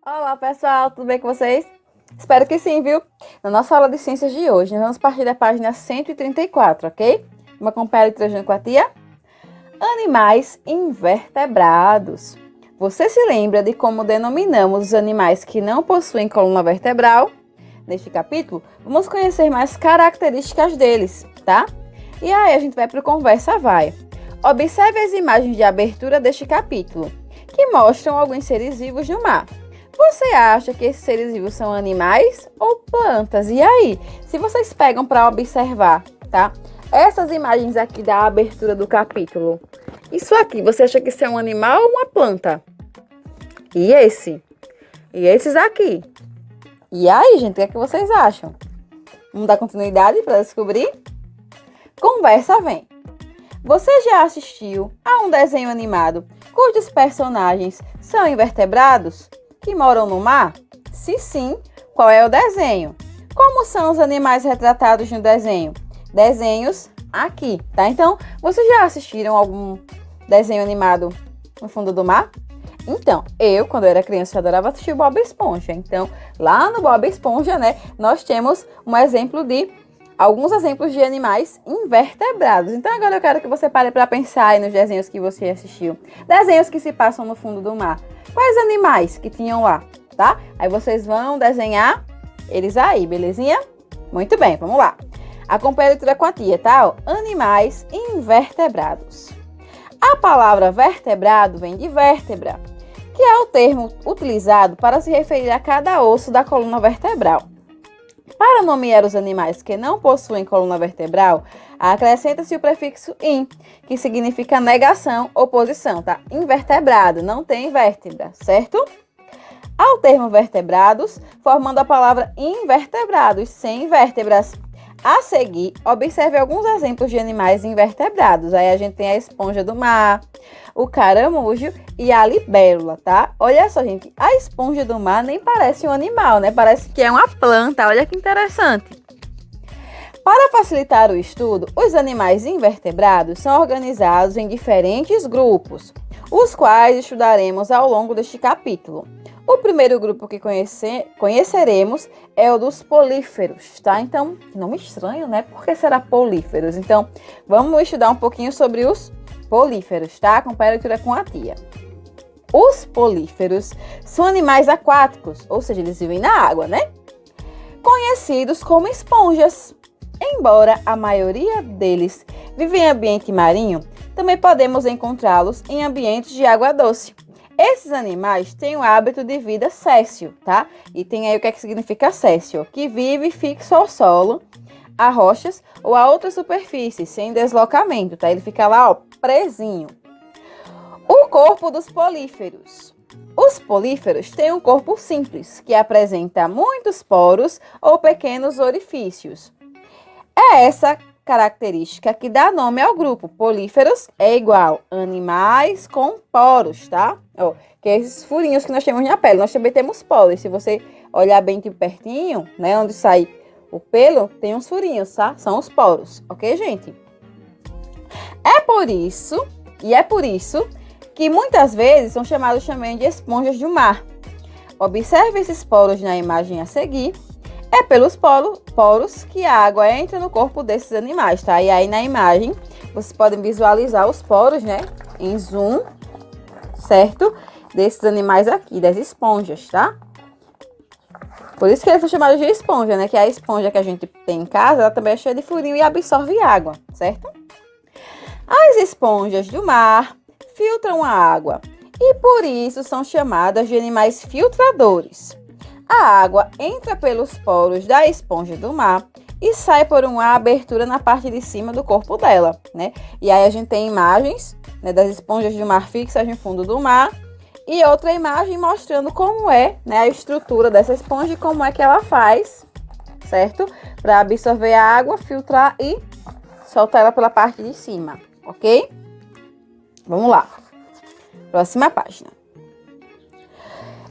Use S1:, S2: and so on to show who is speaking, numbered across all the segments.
S1: Olá, pessoal, tudo bem com vocês? Espero que sim, viu? Na nossa aula de ciências de hoje, nós vamos partir da página 134, ok? Vamos acompanhar a letra com a tia? Animais invertebrados. Você se lembra de como denominamos os animais que não possuem coluna vertebral? Neste capítulo, vamos conhecer mais características deles, tá? E aí a gente vai para o Conversa Vai. Observe as imagens de abertura deste capítulo, que mostram alguns seres vivos no mar. Você acha que esses seres vivos são animais ou plantas? E aí, se vocês pegam para observar, tá? Essas imagens aqui da abertura do capítulo. Isso aqui, você acha que isso é um animal ou uma planta? E esse? E esses aqui? E aí, gente, o que é que vocês acham? Vamos dar continuidade para descobrir? Conversa vem. Você já assistiu a um desenho animado cujos personagens são invertebrados? Que moram no mar? Se sim, qual é o desenho? Como são os animais retratados no desenho? Desenhos aqui, tá? Então, vocês já assistiram algum desenho animado no fundo do mar? Então, quando eu era criança, eu adorava assistir o Bob Esponja. Então, lá no Bob Esponja, né, nós temos alguns exemplos de animais invertebrados. Então, agora eu quero que você pare para pensar aí nos desenhos que você assistiu. Desenhos que se passam no fundo do mar. Quais animais que tinham lá, tá? Aí vocês vão desenhar eles aí, belezinha? Muito bem, vamos lá. Acompanhe a leitura com a tia, tá? Animais invertebrados. A palavra vertebrado vem de vértebra, que é o termo utilizado para se referir a cada osso da coluna vertebral. Para nomear os animais que não possuem coluna vertebral, acrescenta-se o prefixo in, que significa negação ou posição, tá? Invertebrado, não tem vértebra, certo? Ao termo vertebrados, formando a palavra invertebrados, sem vértebras. A seguir, observe alguns exemplos de animais invertebrados. Aí a gente tem a esponja do mar, o caramujo e a libélula, tá? Olha só, gente, a esponja do mar nem parece um animal, né? Parece que é uma planta, olha que interessante. Para facilitar o estudo, os animais invertebrados são organizados em diferentes grupos, os quais estudaremos ao longo deste capítulo. O primeiro grupo que conheceremos é o dos políferos, tá? Então, nome estranho, né? Por que será políferos? Então, vamos estudar um pouquinho sobre os políferos, tá? Acompanhe a leitura com a tia. Os políferos são animais aquáticos, ou seja, eles vivem na água, né? Conhecidos como esponjas. Embora a maioria deles vive em ambiente marinho, também podemos encontrá-los em ambientes de água doce. Esses animais têm o hábito de vida séssil, tá? E tem aí o que é que significa séssil, que vive fixo ao solo, a rochas ou a outras superfícies, sem deslocamento, tá? Ele fica lá, ó, presinho. O corpo dos políferos. Os políferos têm um corpo simples, que apresenta muitos poros ou pequenos orifícios. É essa característica que dá nome ao grupo. Políferos é igual animais com poros, tá? Ó, que é esses furinhos que nós temos na pele. Nós também temos poros. Se você olhar bem de pertinho, né, onde sai o pelo, tem uns furinhos, tá? São os poros, ok, gente? É por isso que muitas vezes são chamados também de esponjas do mar. Observe esses poros na imagem a seguir. É pelos poros que a água entra no corpo desses animais, tá? E aí na imagem, vocês podem visualizar os poros, né? Em zoom, certo? Desses animais aqui, das esponjas, tá? Por isso que eles são chamados de esponja, né? Que a esponja que a gente tem em casa, ela também é cheia de furinho e absorve água, certo? As esponjas do mar filtram a água e por isso são chamadas de animais filtradores. A água entra pelos poros da esponja do mar e sai por uma abertura na parte de cima do corpo dela, né? E aí a gente tem imagens, né, das esponjas do mar fixas no fundo do mar e outra imagem mostrando como é, né, a estrutura dessa esponja e como é que ela faz, certo? Para absorver a água, filtrar e soltar ela pela parte de cima, ok? Vamos lá. Próxima página.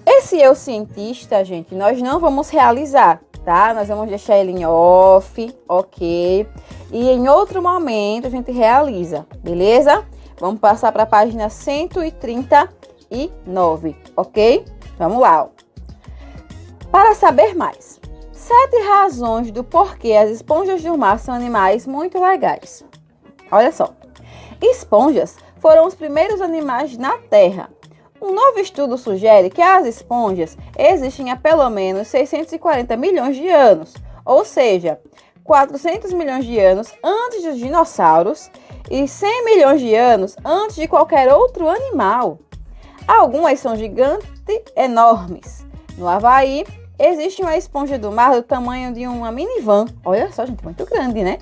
S1: Esse eu cientista, gente, nós não vamos realizar, tá? Nós vamos deixar ele em off, ok? E em outro momento a gente realiza, beleza? Vamos passar para a página 139, ok? Vamos lá, ó. Para saber mais, 7 razões do porquê as esponjas do mar são animais muito legais. Olha só, esponjas foram os primeiros animais na Terra. Um novo estudo sugere que as esponjas existem há pelo menos 640 milhões de anos, ou seja, 400 milhões de anos antes dos dinossauros e 100 milhões de anos antes de qualquer outro animal. Algumas são gigantes enormes. No Havaí, existe uma esponja do mar do tamanho de uma minivan. Olha só, gente, muito grande, né?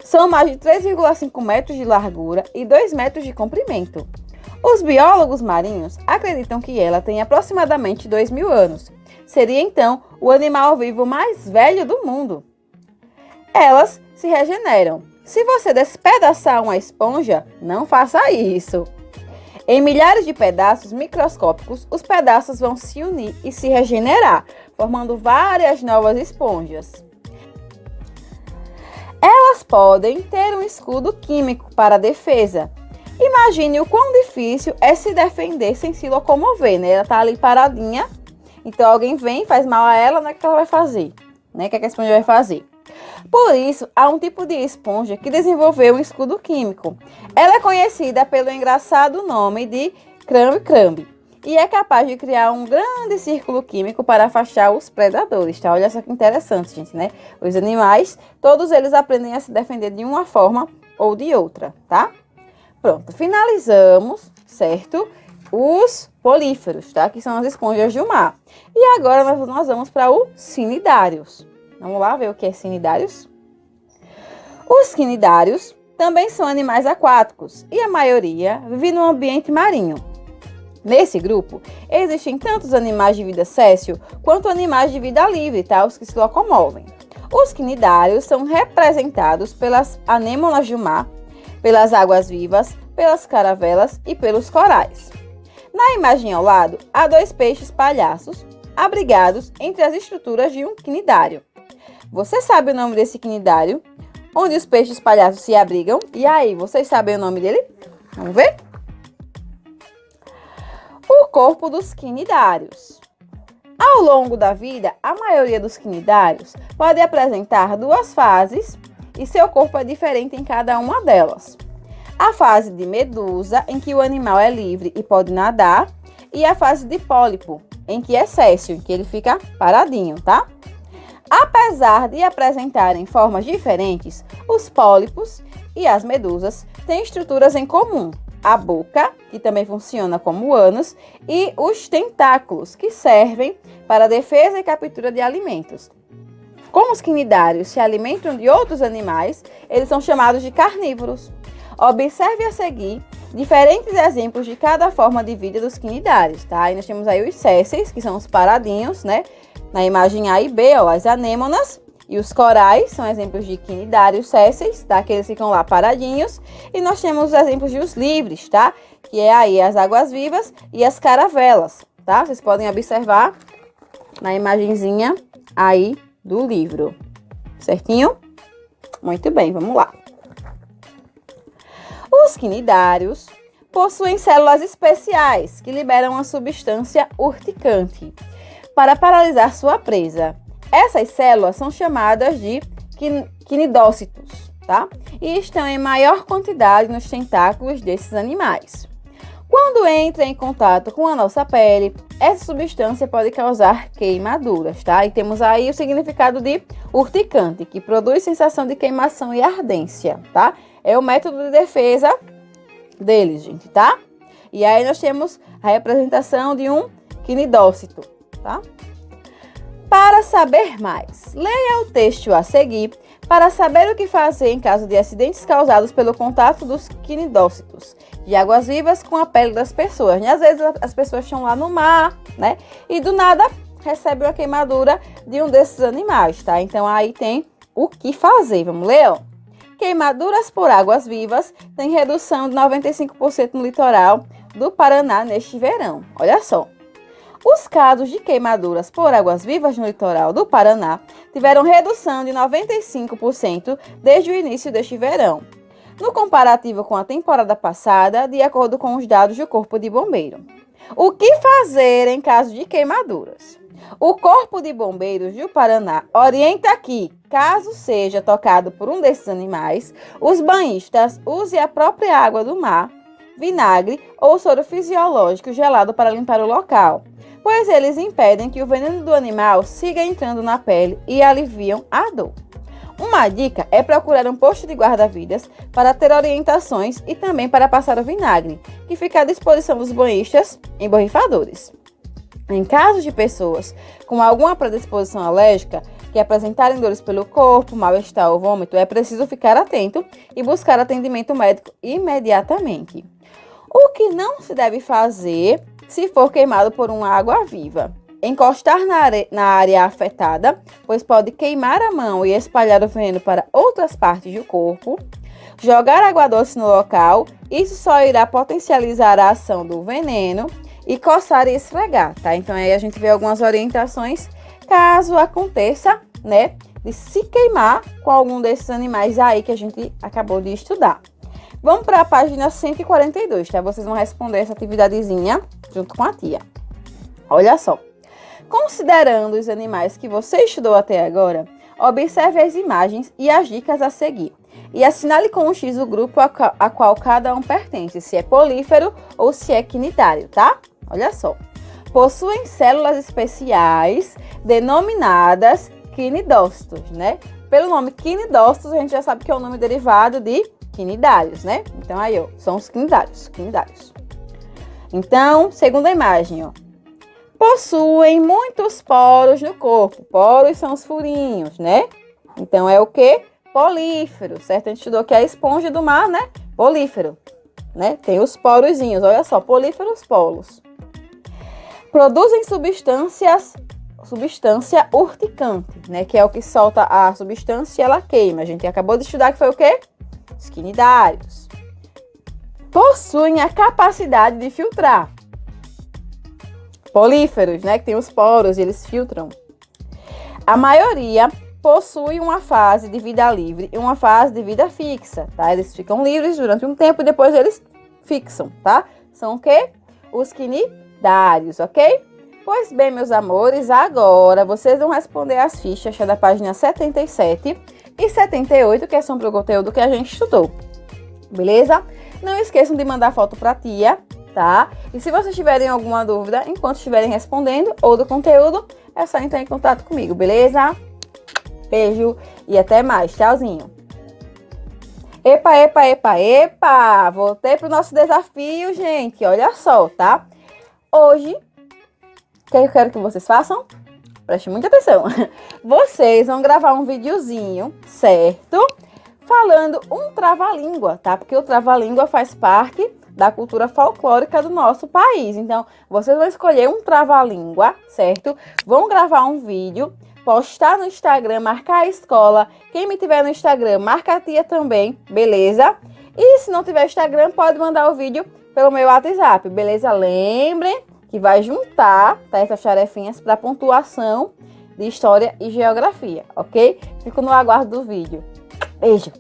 S1: São mais de 3,5 metros de largura e 2 metros de comprimento. Os biólogos marinhos acreditam que ela tem aproximadamente 2.000 anos. Seria, então, o animal vivo mais velho do mundo. Elas se regeneram. Se você despedaçar uma esponja, não faça isso. Em milhares de pedaços microscópicos, os pedaços vão se unir e se regenerar, formando várias novas esponjas. Elas podem ter um escudo químico para defesa. Imagine o quão difícil é se defender sem se locomover, né? Ela está ali paradinha, então alguém vem, faz mal a ela, né? O que ela vai fazer? Né? O que a esponja vai fazer? Por isso, há um tipo de esponja que desenvolveu um escudo químico. Ela é conhecida pelo engraçado nome de crambe-crambe e é capaz de criar um grande círculo químico para afastar os predadores, tá? Olha só que interessante, gente, né? Os animais, todos eles aprendem a se defender de uma forma ou de outra, tá? Pronto, finalizamos, certo? Os políferos, tá? Que são as esponjas do mar. E agora nós vamos para os cnidários. Vamos lá ver o que é cnidários? Os cnidários também são animais aquáticos e a maioria vive no ambiente marinho. Nesse grupo, existem tanto os animais de vida séssil quanto animais de vida livre, tá? Os que se locomovem. Os cnidários são representados pelas anêmonas do mar, pelas águas-vivas, pelas caravelas e pelos corais. Na imagem ao lado, há 2 peixes palhaços abrigados entre as estruturas de um cnidário. Você sabe o nome desse cnidário? Onde os peixes palhaços se abrigam? E aí, vocês sabem o nome dele? Vamos ver? O corpo dos cnidários. Ao longo da vida, a maioria dos cnidários pode apresentar 2 fases e seu corpo é diferente em cada uma delas. A fase de medusa, em que o animal é livre e pode nadar, e a fase de pólipo, em que é séssil, em que ele fica paradinho, tá? Apesar de apresentarem formas diferentes, os pólipos e as medusas têm estruturas em comum. A boca, que também funciona como ânus, e os tentáculos, que servem para a defesa e captura de alimentos. Como os cnidários se alimentam de outros animais, eles são chamados de carnívoros. Observe a seguir diferentes exemplos de cada forma de vida dos cnidários, tá? E nós temos aí os sésseis, que são os paradinhos, né? Na imagem A e B, ó, as anêmonas e os corais são exemplos de cnidários sésseis, tá? Que eles ficam lá paradinhos. E nós temos os exemplos de os livres, tá? Que é aí as águas-vivas e as caravelas, tá? Vocês podem observar na imagenzinha aí do livro, certinho? Muito bem, vamos lá. Os cnidários possuem células especiais que liberam uma substância urticante para paralisar sua presa. Essas células são chamadas de cnidócitos, tá? E estão em maior quantidade nos tentáculos desses animais. Quando entra em contato com a nossa pele, essa substância pode causar queimaduras, tá? E temos aí o significado de urticante, que produz sensação de queimação e ardência, tá? É o método de defesa deles, gente, tá? E aí nós temos a representação de um cnidócito, tá? Para saber mais, leia o texto a seguir para saber o que fazer em caso de acidentes causados pelo contato dos cnidócitos de águas-vivas com a pele das pessoas. E às vezes as pessoas estão lá no mar, né? E do nada recebem uma queimadura de um desses animais, tá? Então aí tem o que fazer. Vamos ler, ó. Queimaduras por águas-vivas têm redução de 95% no litoral do Paraná neste verão. Olha só. Os casos de queimaduras por águas-vivas no litoral do Paraná tiveram redução de 95% desde o início deste verão, no comparativo com a temporada passada, de acordo com os dados do Corpo de Bombeiro. O que fazer em caso de queimaduras? O Corpo de Bombeiros do Paraná orienta que, caso seja tocado por um desses animais, os banhistas usem a própria água do mar, vinagre ou soro fisiológico gelado para limpar o local, pois eles impedem que o veneno do animal siga entrando na pele e aliviam a dor. Uma dica é procurar um posto de guarda-vidas para ter orientações e também para passar o vinagre, que fica à disposição dos banhistas em borrifadores. Em casos de pessoas com alguma predisposição alérgica que apresentarem dores pelo corpo, mal-estar ou vômito, é preciso ficar atento e buscar atendimento médico imediatamente. O que não se deve fazer se for queimado por uma água viva? Encostar na área afetada, pois pode queimar a mão e espalhar o veneno para outras partes do corpo. Jogar água doce no local, isso só irá potencializar a ação do veneno. E coçar e esfregar, tá? Então aí a gente vê algumas orientações caso aconteça, né, de se queimar com algum desses animais aí que a gente acabou de estudar. Vamos para a página 142, tá? Vocês vão responder essa atividadezinha junto com a tia. Olha só. Considerando os animais que você estudou até agora, observe as imagens e as dicas a seguir. E assinale com um X o grupo a qual cada um pertence, se é polífero ou se é quinidário, tá? Olha só. Possuem células especiais denominadas quinidócitos, né? Pelo nome quinidócitos, a gente já sabe que é o nome derivado de quinidários, né? Então aí, ó, são os quinidários. Então, segunda imagem, ó. Possuem muitos poros no corpo. Poros são os furinhos, né? Então, é o quê? Polífero, certo? A gente estudou que é a esponja do mar, né? Polífero, né? Tem os porozinhos, olha só, políferos, polos. Produzem substância urticante, né? Que é o que solta a substância e ela queima. A gente acabou de estudar que foi o quê? Os quinidários. Possuem a capacidade de filtrar. Políferos, né? Que tem os poros e eles filtram. A maioria possui uma fase de vida livre e uma fase de vida fixa, tá? Eles ficam livres durante um tempo e depois eles fixam, tá? São o quê? Os quinidários, ok? Pois bem, meus amores, agora vocês vão responder as fichas da página 77 e 78, que são para o conteúdo que a gente estudou, beleza? Não esqueçam de mandar foto para a tia, tá? E se vocês tiverem alguma dúvida enquanto estiverem respondendo ou do conteúdo, é só entrar em contato comigo, beleza? Beijo e até mais. Tchauzinho. Epa! Voltei pro nosso desafio, gente. Olha só, tá? Hoje, o que eu quero que vocês façam? Preste muita atenção. Vocês vão gravar um videozinho, certo? Falando um trava-língua, tá? Porque o trava-língua faz parte da cultura folclórica do nosso país. Então, vocês vão escolher um trava-língua, certo? Vão gravar um vídeo, postar no Instagram, marcar a escola. Quem me tiver no Instagram, marca a tia também, beleza? E se não tiver Instagram, pode mandar o vídeo pelo meu WhatsApp, beleza? Lembrem que vai juntar, tá, essas tarefinhas para pontuação de história e geografia, ok? Fico no aguardo do vídeo. Beijo!